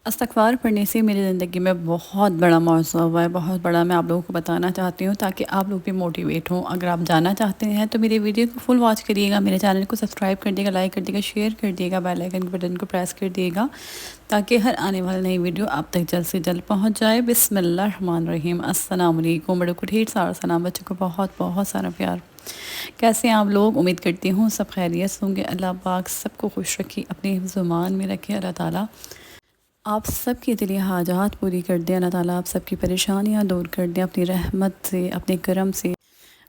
استغفار پڑھنے سے میری زندگی میں بہت بڑا معجزہ ہوا ہے، بہت بڑا۔ میں آپ لوگوں کو بتانا چاہتی ہوں تاکہ آپ لوگ بھی موٹیویٹ ہوں۔ اگر آپ جاننا چاہتے ہیں تو میری ویڈیو کو فل واچ کریے گا، میرے چینل کو سبسکرائب کر دیے گا، لائک کر دیے گا، شیئر کر دیے گا، بیل آئیکن کے بٹن کو پریس کر دیے گا تاکہ ہر آنے والی نئی ویڈیو آپ تک جلد سے جلد پہنچ جائے۔ بسم اللہ الرحمن الرحیم۔ السلام علیکم، بڑوں کو ڈھیر سارا سلام، بچوں کو بہت بہت سارا پیار۔ کیسے ہیں آپ لوگ؟ امید کرتی ہوں سب خیریت ہوں گے۔ اللہ پاک سب کو خوش رکھے، اپنے حفظ و امان میں رکھے۔ اللہ تعالیٰ آپ سب کی دلی حاجات پوری کر دیں۔ اللہ تعالیٰ آپ سب کی پریشانیاں دور کر دیں اپنی رحمت سے، اپنے کرم سے۔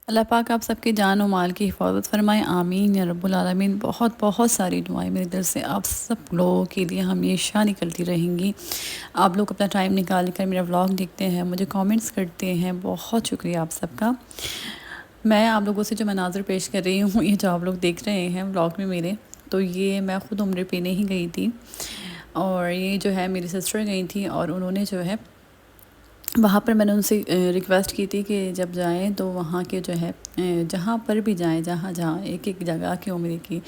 اللہ پاک آپ سب کے جان و مال کی حفاظت فرمائیں، آمین یا رب العالمین۔ بہت بہت ساری دعائیں میرے دل سے آپ سب لوگوں کے لیے ہمیشہ نکلتی رہیں گی۔ آپ لوگ اپنا ٹائم نکال کر میرا ولاگ دیکھتے ہیں، مجھے کامنٹس کرتے ہیں، بہت شکریہ آپ سب کا۔ میں آپ لوگوں سے جو مناظر پیش کر رہی ہوں، یہ جو آپ لوگ دیکھ رہے ہیں ولاگ میں میرے، تو یہ میں خود عمرے پہ نہیں گئی تھی، اور یہ جو ہے میری سسٹر گئی تھی، اور انہوں نے جو ہے وہاں پر میں نے ان سے ریکویسٹ کی تھی کہ جب جائیں تو وہاں کے جو ہے جہاں پر بھی جائیں، جہاں جہاں ایک ایک جگہ کی عمرے کی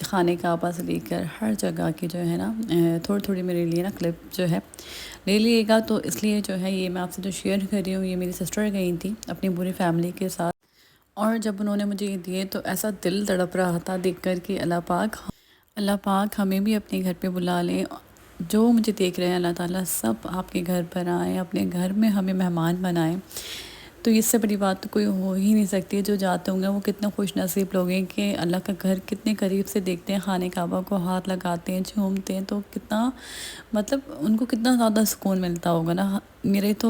خانہ کعبہ سے لے کر ہر جگہ کی جو ہے نا تھوڑی تھوڑی میرے لیے نا کلپ جو ہے لے لیے گا۔ تو اس لیے جو ہے یہ میں آپ سے جو شیئر کر رہی ہوں، یہ میری سسٹر گئی تھی اپنی پوری فیملی کے ساتھ، اور جب انہوں نے مجھے یہ دیے تو ایسا دل تڑپ رہا تھا دیکھ کر کہ اللہ پاک ہمیں بھی اپنے گھر پہ بلا لیں۔ جو مجھے دیکھ رہے ہیں اللہ تعالیٰ سب آپ کے گھر پر آئیں، اپنے گھر میں ہمیں مہمان بنائیں۔ تو اس سے بڑی بات تو کوئی ہو ہی نہیں سکتی۔ جو جاتے ہوں گے وہ کتنے خوش نصیب لوگ ہیں کہ اللہ کا گھر کتنے قریب سے دیکھتے ہیں، خانہ کعبہ کو ہاتھ لگاتے ہیں، جھومتے ہیں، تو کتنا مطلب ان کو کتنا زیادہ سکون ملتا ہوگا نا۔ میرے تو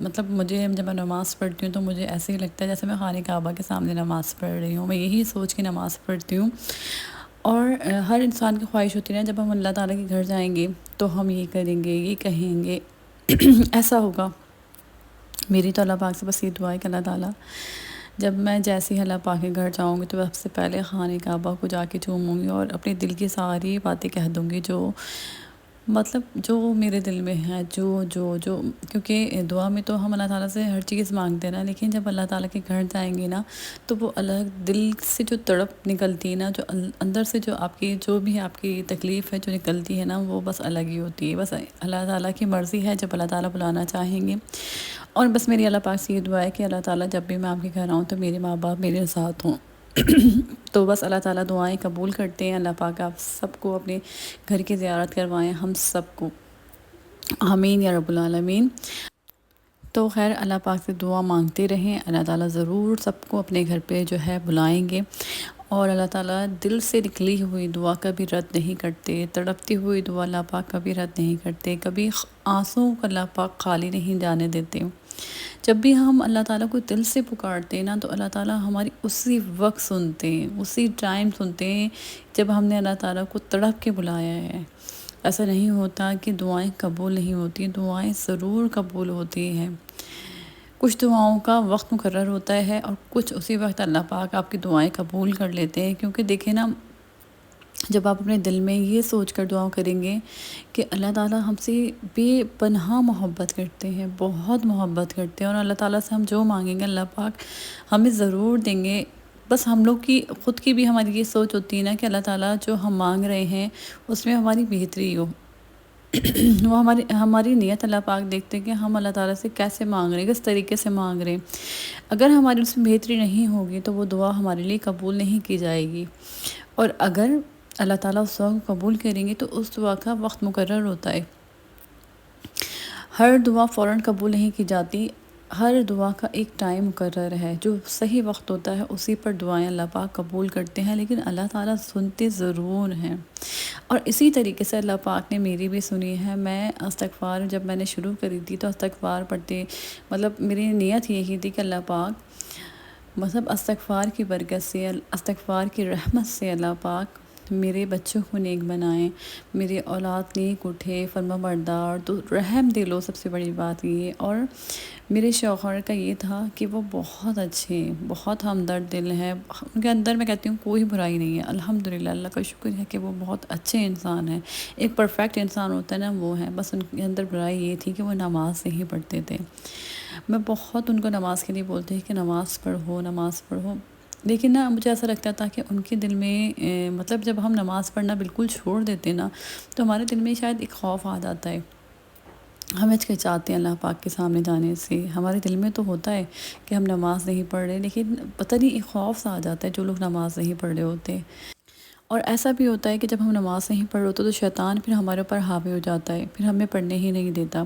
مطلب مجھے جب میں نماز پڑھتی ہوں تو مجھے ایسے ہی لگتا ہے جیسے میں خانہ کعبہ کے سامنے نماز پڑھ رہی ہوں، میں یہی سوچ کے نماز پڑھتی ہوں۔ اور ہر انسان کی خواہش ہوتی ہے جب ہم اللہ تعالیٰ کے گھر جائیں گے تو ہم یہ کریں گے، یہ کہیں گے، ایسا ہوگا۔ میری تو اللہ پاک سے بس یہ دعا ہے کہ اللہ تعالیٰ جب میں جیسے ہی اللہ پاک کے گھر جاؤں گی تو سب سے پہلے خانہ کعبہ کو جا کے چوموں گی اور اپنے دل کی ساری باتیں کہہ دوں گی، جو مطلب جو میرے دل میں ہے، جو کیونکہ دعا میں تو ہم اللہ تعالیٰ سے ہر چیز مانگتے ہیں نا، لیکن جب اللہ تعالیٰ کے گھر جائیں گے نا تو وہ الگ دل سے جو تڑپ نکلتی ہے نا، جو اندر سے جو آپ کی جو بھی آپ کی تکلیف ہے جو نکلتی ہے نا، وہ بس الگ ہی ہوتی ہے۔ بس اللہ تعالیٰ کی مرضی ہے، جب اللہ تعالیٰ بلانا چاہیں گے۔ اور بس میری اللہ پاک سے یہ دعا ہے کہ اللہ تعالیٰ جب بھی میں آپ کے گھر آؤں تو میرے ماں باپ میرے ساتھ ہوں۔ تو بس اللہ تعالیٰ دعائیں قبول کرتے ہیں۔ اللہ پاک آپ سب کو اپنے گھر کی زیارت کروائیں، ہم سب کو، آمین یا رب العالمین۔ تو خیر اللہ پاک سے دعا مانگتے رہیں، اللہ تعالیٰ ضرور سب کو اپنے گھر پہ جو ہے بلائیں گے، اور اللہ تعالیٰ دل سے نکلی ہوئی دعا کبھی رد نہیں کرتے، تڑپتی ہوئی دعا اللہ پاک کبھی رد نہیں کرتے، کبھی آنسوں کو اللہ پاک خالی نہیں جانے دیتے۔ جب بھی ہم اللہ تعالیٰ کو دل سے پکارتے ہیں نا تو اللہ تعالیٰ ہماری اسی وقت سنتے ہیں، اسی ٹائم سنتے ہیں جب ہم نے اللہ تعالیٰ کو تڑپ کے بلایا ہے۔ ایسا نہیں ہوتا کہ دعائیں قبول نہیں ہوتی، دعائیں ضرور قبول ہوتی ہیں۔ کچھ دعاؤں کا وقت مقرر ہوتا ہے اور کچھ اسی وقت اللہ پاک آپ کی دعائیں قبول کر لیتے ہیں، کیونکہ دیکھیں نا جب آپ اپنے دل میں یہ سوچ کر دعا کریں گے کہ اللہ تعالیٰ ہم سے بے پناہ محبت کرتے ہیں، بہت محبت کرتے ہیں، اور اللہ تعالیٰ سے ہم جو مانگیں گے اللہ پاک ہمیں ضرور دیں گے۔ بس ہم لوگ کی خود کی بھی ہماری یہ سوچ ہوتی ہے نا کہ اللہ تعالیٰ جو ہم مانگ رہے ہیں اس میں ہماری بہتری ہو۔ وہ ہماری نیت اللہ پاک دیکھتے ہیں کہ ہم اللہ تعالیٰ سے کیسے مانگ رہے ہیں، کس طریقے سے مانگ رہے ہیں۔ اگر ہماری اس میں بہتری نہیں ہوگی تو وہ دعا ہمارے لیے قبول نہیں کی جائے گی، اور اگر اللہ تعالیٰ اس دعا کو قبول کریں گے تو اس دعا کا وقت مقرر ہوتا ہے۔ ہر دعا فوراً قبول نہیں کی جاتی، ہر دعا کا ایک ٹائم مقرر ہے، جو صحیح وقت ہوتا ہے اسی پر دعائیں اللہ پاک قبول کرتے ہیں، لیکن اللہ تعالیٰ سنتے ضرور ہیں۔ اور اسی طریقے سے اللہ پاک نے میری بھی سنی ہے۔ میں استغفار جب میں نے شروع کری تھی تو استغفار پڑھتے مطلب میری نیت یہی تھی کہ اللہ پاک مطلب استغفار کی برکت سے، استغفار کی رحمت سے اللہ پاک میرے بچوں کو نیک بنائیں، میری اولاد نیک اٹھے، فرما بردار، تو رحم دلو سب سے بڑی بات یہ۔ اور میرے شوہر کا یہ تھا کہ وہ بہت اچھے ہیں، بہت ہمدرد دل ہیں، ان کے اندر میں کہتی ہوں کوئی برائی نہیں ہے، الحمدللہ اللہ کا شکر ہے کہ وہ بہت اچھے انسان ہیں۔ ایک پرفیکٹ انسان ہوتا ہے نا، وہ ہے، بس ان کے اندر برائی یہ تھی کہ وہ نماز نہیں پڑھتے تھے۔ میں بہت ان کو نماز کے لیے بولتی کہ نماز پڑھو، نماز پڑھو، لیکن نا مجھے ایسا لگتا تھا کہ ان کے دل میں مطلب جب ہم نماز پڑھنا بالکل چھوڑ دیتے نا تو ہمارے دل میں شاید ایک خوف آ جاتا ہے، ہم ہچکچاتے ہیں اللہ پاک کے سامنے جانے سے۔ ہمارے دل میں تو ہوتا ہے کہ ہم نماز نہیں پڑھ رہے، لیکن پتہ نہیں ایک خوف سا آ جاتا ہے جو لوگ نماز نہیں پڑھ رہے ہوتے۔ اور ایسا بھی ہوتا ہے کہ جب ہم نماز نہیں پڑھ رہے ہوتے تو شیطان پھر ہمارے اوپر حاوی ہو جاتا ہے، پھر ہمیں پڑھنے ہی نہیں دیتا۔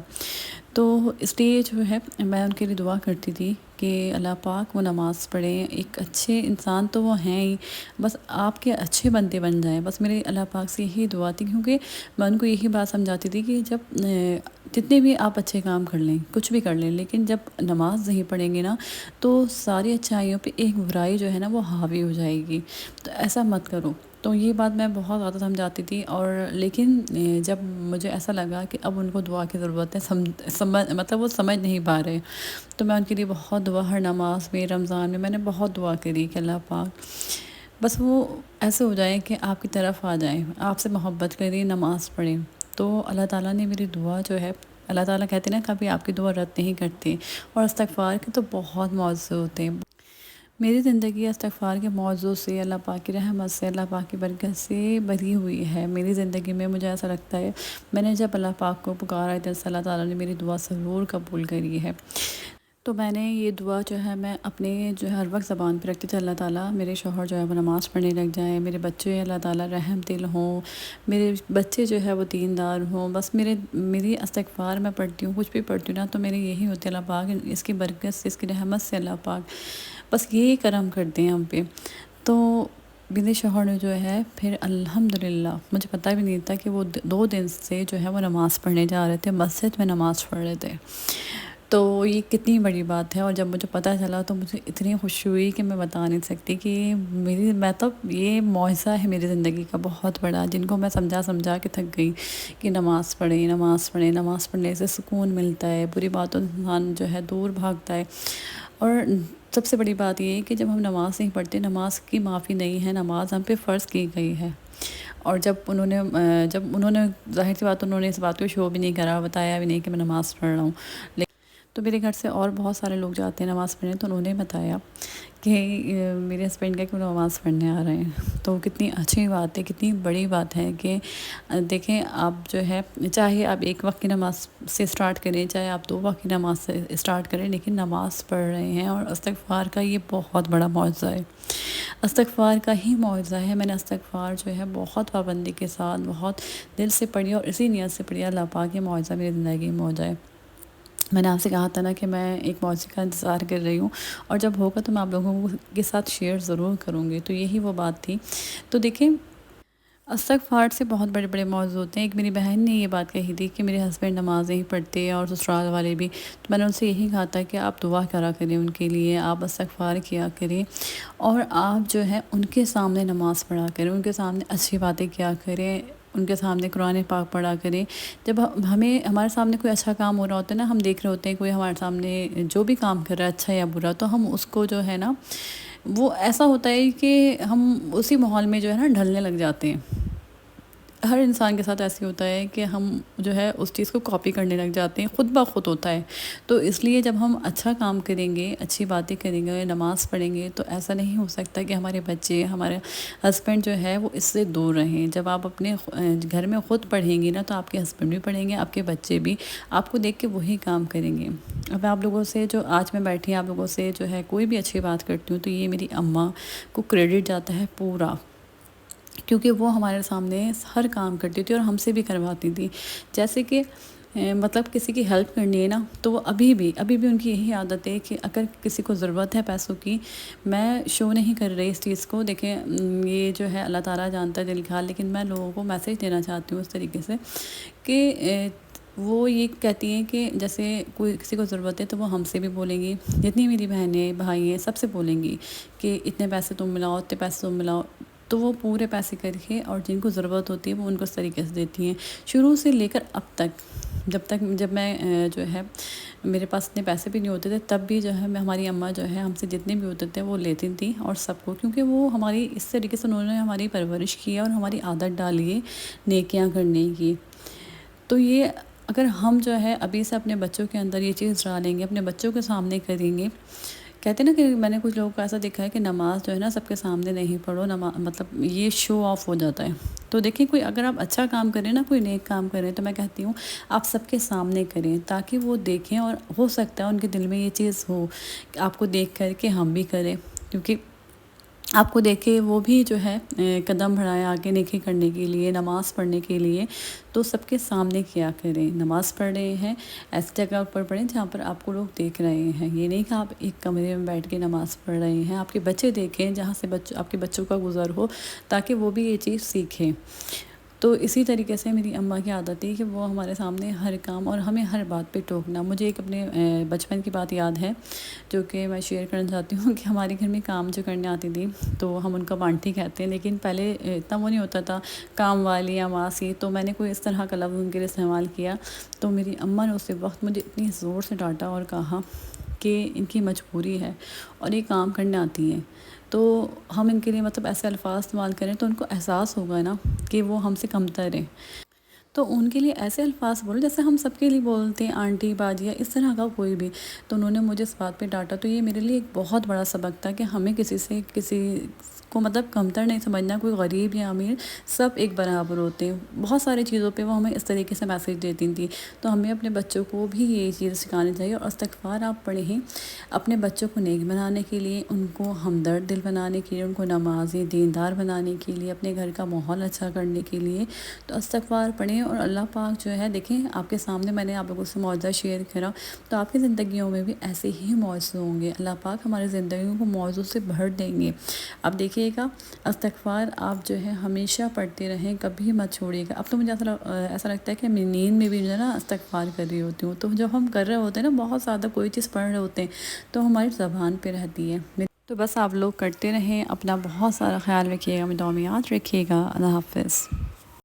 تو اس لیے جو ہے میں ان کے لیے دعا کرتی تھی کہ اللہ پاک وہ نماز پڑھیں، ایک اچھے انسان تو وہ ہیں ہی، بس آپ کے اچھے بندے بن جائیں، بس میرے اللہ پاک سے یہی دعا تھی، کیونکہ میں ان کو یہی بات سمجھاتی تھی کہ جب جتنے بھی آپ اچھے کام کر لیں، کچھ بھی کر لیں، لیکن جب نماز نہیں پڑھیں گے نا تو ساری اچھائیوں پہ ایک برائی جو ہے نا وہ حاوی ہو جائے گی، تو ایسا مت کرو۔ تو یہ بات میں بہت زیادہ سمجھاتی تھی، اور لیکن جب مجھے ایسا لگا کہ اب ان کو دعا کی ضرورت ہے، مطلب وہ سمجھ نہیں پا رہے، تو میں ان کے لیے بہت دعا، ہر نماز میں، رمضان میں نے بہت دعا کری کہ اللہ پاک بس وہ ایسے ہو جائیں کہ آپ کی طرف آ جائیں، آپ سے محبت کریں، نماز پڑھیں۔ تو اللہ تعالیٰ نے میری دعا جو ہے، اللہ تعالیٰ کہتے ہیں نا کبھی آپ کی دعا رد نہیں کرتے، اور استغفار کے تو بہت معاوضے ہوتے ہیں۔ میری زندگی استغفار کے موضوع سے، اللہ پاک کی رحمت سے، اللہ پاک کی برکت سے بھری ہوئی ہے۔ میری زندگی میں مجھے ایسا لگتا ہے میں نے جب اللہ پاک کو پکارا ہے تو اللہ تعالیٰ نے میری دعا ضرور قبول کری ہے۔ تو میں نے یہ دعا جو ہے میں اپنے جو ہے ہر وقت زبان پہ رکھتی تھی، اللہ تعالیٰ میرے شوہر جو ہے وہ نماز پڑھنے لگ جائیں، میرے بچے اللہ تعالیٰ رحم دل ہوں، میرے بچے جو ہے وہ دیندار ہوں، بس میری استغفار میں پڑھتی ہوں، کچھ بھی پڑھتی ہوں نا تو میرے یہی ہوتے اللہ پاک اس کی برکت سے، اس کی رحمت سے اللہ پاک بس یہی کرم کرتے ہیں ہم پہ۔ تو میرے شوہر نے جو ہے پھر الحمدللہ، مجھے پتہ بھی نہیں تھا کہ وہ 2 دن سے جو ہے وہ نماز پڑھنے جا رہے تھے، مسجد میں نماز پڑھ رہے تھے۔ تو یہ کتنی بڑی بات ہے، اور جب مجھے پتہ چلا تو مجھے اتنی خوشی ہوئی کہ میں بتا نہیں سکتی کہ یہ معجزہ ہے میری زندگی کا بہت بڑا، جن کو میں سمجھا کے تھک گئی کہ نماز پڑھیں، نماز پڑھیں، نماز پڑھنے سے سکون ملتا ہے، بری باتوں سے انسان جو ہے دور بھاگتا ہے۔ اور سب سے بڑی بات یہ ہے کہ جب ہم نماز نہیں پڑھتے، نماز کی معافی نہیں ہے، نماز ہم پہ فرض کی گئی ہے۔ اور جب انہوں نے ظاہر سی بات، انہوں نے اس بات کو شو بھی نہیں کرا، بتایا بھی نہیں کہ میں نماز پڑھ رہا ہوں، تو میرے گھر سے اور بہت سارے لوگ جاتے ہیں نماز پڑھنے، تو انہوں نے بتایا کہ میرے ہسبینڈ کا کہ وہ نماز پڑھنے آ رہے ہیں۔ تو کتنی اچھی بات ہے، کتنی بڑی بات ہے کہ دیکھیں آپ جو ہے چاہے آپ 1 وقت کی نماز سے اسٹارٹ کریں، چاہے آپ 2 وقت کی نماز سے اسٹارٹ کریں، لیکن نماز پڑھ رہے ہیں، اور استغفار کا یہ بہت بڑا معجزہ ہے، استغفار کا ہی معجزہ ہے۔ میں نے استغفار جو ہے بہت پابندی کے ساتھ، بہت دل سے پڑھی، اور اسی نیت سے پڑھی اللہ پاک یہ معجزہ میری زندگی میں ہو جائے۔ میں نے آپ سے کہا تھا نا کہ میں ایک معجزے کا انتظار کر رہی ہوں، اور جب ہوگا تو میں آپ لوگوں کے ساتھ شیئر ضرور کروں گی، تو یہی وہ بات تھی۔ تو دیکھیں استغفار سے بہت بڑے بڑے موضوع ہوتے ہیں۔ ایک میری بہن نے یہ بات کہی تھی کہ میرے ہسبینڈ نماز نہیں پڑھتے، اور سسرال والے بھی، تو میں نے ان سے یہی کہا تھا کہ آپ دعا کرا کریں ان کے لیے، آپ استغفار کیا کریں، اور آپ جو ہے ان کے سامنے نماز پڑھا کریں، ان کے سامنے اچھی باتیں کیا کریں، ان کے سامنے قرآن پاک پڑھا کریں۔ جب ہمارے سامنے کوئی اچھا کام ہو رہا ہوتا ہے نا، ہم دیکھ رہے ہوتے ہیں کوئی ہمارے سامنے جو بھی کام کر رہا ہے اچھا یا برا، تو ہم اس کو جو ہے نا، وہ ایسا ہوتا ہے کہ ہم اسی ماحول میں جو ہے نا ڈھلنے لگ جاتے ہیں۔ ہر انسان کے ساتھ ایسے ہوتا ہے کہ ہم جو ہے اس چیز کو کاپی کرنے لگ جاتے ہیں، خود بخود ہوتا ہے۔ تو اس لیے جب ہم اچھا کام کریں گے، اچھی باتیں کریں گے، نماز پڑھیں گے، تو ایسا نہیں ہو سکتا کہ ہمارے بچے، ہمارے ہسبینڈ جو ہے وہ اس سے دور رہیں۔ جب آپ اپنے گھر میں خود پڑھیں گی نا، تو آپ کے ہسبینڈ بھی پڑھیں گے، آپ کے بچے بھی آپ کو دیکھ کے وہی کام کریں گے۔ اب آپ لوگوں سے جو آج میں بیٹھی آپ لوگوں سے جو ہے کوئی بھی اچھی بات کرتی ہوں، تو یہ میری اماں کو کریڈٹ جاتا ہے پورا، کیونکہ وہ ہمارے سامنے ہر کام کرتی تھی اور ہم سے بھی کرواتی تھی۔ جیسے کہ مطلب کسی کی ہیلپ کرنی ہے نا، تو وہ ابھی بھی ان کی یہی عادت ہے کہ اگر کسی کو ضرورت ہے پیسوں کی، میں شو نہیں کر رہی اس چیز کو، دیکھیں یہ جو ہے اللہ تعالیٰ جانتا ہے دل کا حال، لیکن میں لوگوں کو میسیج دینا چاہتی ہوں اس طریقے سے کہ وہ یہ کہتی ہیں کہ جیسے کوئی کسی کو ضرورت ہے تو وہ ہم سے بھی بولیں گی، جتنی میری بہنیں بھائی ہیں سب سے بولیں گی کہ اتنے پیسے تم ملاؤ، اتنے پیسے تم ملاؤ، تو وہ پورے پیسے کر کے، اور جن کو ضرورت ہوتی ہے وہ ان کو اس طریقے سے دیتی ہیں، شروع سے لے کر اب تک۔ جب میں جو ہے میرے پاس اتنے پیسے بھی نہیں ہوتے تھے، تب بھی جو ہے ہماری اماں جو ہے ہم سے جتنے بھی ہوتے تھے وہ لیتی تھیں، اور سب کو، کیونکہ وہ ہماری اس طریقے سے انہوں نے ہماری پرورش کی ہے اور ہماری عادت ڈالی ہے نیکیاں کرنے کی۔ تو یہ اگر ہم جو ہے ابھی سے اپنے بچوں کے اندر یہ چیز ڈالیں گے، اپنے بچوں کے سامنے کریں گے کہتے ہیں نا کہ میں نے کچھ لوگوں کو ایسا دیکھا ہے کہ نماز جو ہے نا سب کے سامنے نہیں پڑھو، مطلب یہ شو آف ہو جاتا ہے۔ تو دیکھیں کوئی اگر آپ اچھا کام کریں نا، کوئی نیک کام کریں، تو میں کہتی ہوں آپ سب کے سامنے کریں تاکہ وہ دیکھیں، اور ہو سکتا ہے ان کے دل میں یہ چیز ہو کہ آپ کو دیکھ کر کہ ہم بھی کریں، کیونکہ آپ کو دیکھ کے وہ بھی جو ہے قدم بڑھائے آگے نیکی کرنے کے لیے، نماز پڑھنے کے لیے۔ تو سب کے سامنے کیا کریں، نماز پڑھ رہے ہیں ایسی جگہ پر پڑھیں جہاں پر آپ کو لوگ دیکھ رہے ہیں، یہ نہیں کہ آپ ایک کمرے میں بیٹھ کے نماز پڑھ رہے ہیں، آپ کے بچے دیکھیں جہاں سے آپ کے بچوں کا گزر ہو، تاکہ وہ بھی یہ چیز سیکھیں۔ تو اسی طریقے سے میری اماں کی عادت تھی کہ وہ ہمارے سامنے ہر کام اور ہمیں ہر بات پہ ٹوکنا۔ مجھے ایک اپنے بچپن کی بات یاد ہے جو کہ میں شیئر کرنا چاہتی ہوں کہ ہمارے گھر میں کام جو کرنے آتی تھی تو ہم ان کو بانٹی کہتے ہیں، لیکن پہلے اتنا وہ نہیں ہوتا تھا کام والی یا ماسی، تو میں نے کوئی اس طرح کا لفظ ان کے لیے استعمال کیا، تو میری اماں نے اسی وقت مجھے اتنی زور سے ڈانٹا اور کہا کہ ان کی مجبوری ہے اور یہ کام کرنے آتی ہیں، تو ہم ان کے لیے مطلب ایسے الفاظ استعمال کریں تو ان کو احساس ہوگا نا کہ وہ ہم سے کمتر ہیں، تو ان کے لیے ایسے الفاظ بولو جیسے ہم سب کے لیے بولتے ہیں، آنٹی باجی یا اس طرح کا کوئی بھی۔ تو انہوں نے مجھے اس بات پہ ڈانٹا، تو یہ میرے لیے ایک بہت بڑا سبق تھا کہ ہمیں کسی کو مطلب کمتر نہیں سمجھنا، کوئی غریب یا امیر سب ایک برابر ہوتے ہیں۔ بہت ساری چیزوں پہ وہ ہمیں اس طریقے سے میسیج دیتی تھیں، تو ہمیں اپنے بچوں کو بھی یہ چیز سکھانی چاہیے، اور استغفار آپ پڑھیں اپنے بچوں کو نیک بنانے کے لیے، ان کو ہمدرد دل بنانے کے لیے، ان کو نمازی دیندار بنانے کے لیے، اپنے گھر کا ماحول اچھا کرنے کے لیے، تو استغفار پڑھیں۔ اور اللہ پاک جو ہے دیکھیں آپ کے سامنے میں نے آپ لوگوں سے معجزہ شیئر کرا، تو آپ کی زندگیوں میں بھی ایسے ہی معجزے ہوں گے، اللہ پاک ہماری زندگیوں کو معجزوں سے بھر دیں گے۔ اب دیکھیے گا استغفار آپ جو ہے ہمیشہ پڑھتے رہیں، کبھی مت چھوڑیے گا۔ اب تو مجھے ایسا لگتا ہے کہ میں نیند میں بھی جو ہے نا استغفار کر رہی ہوتی ہوں، تو جب ہم کر رہے ہوتے ہیں نا بہت زیادہ کوئی چیز پڑھ رہے ہوتے ہیں تو ہماری زبان پہ رہتی ہے، تو بس آپ لوگ کرتے رہیں، اپنا بہت سارا خیال رکھیے گا، میں دعا میں یاد رکھیے گا۔ اللہ حافظ۔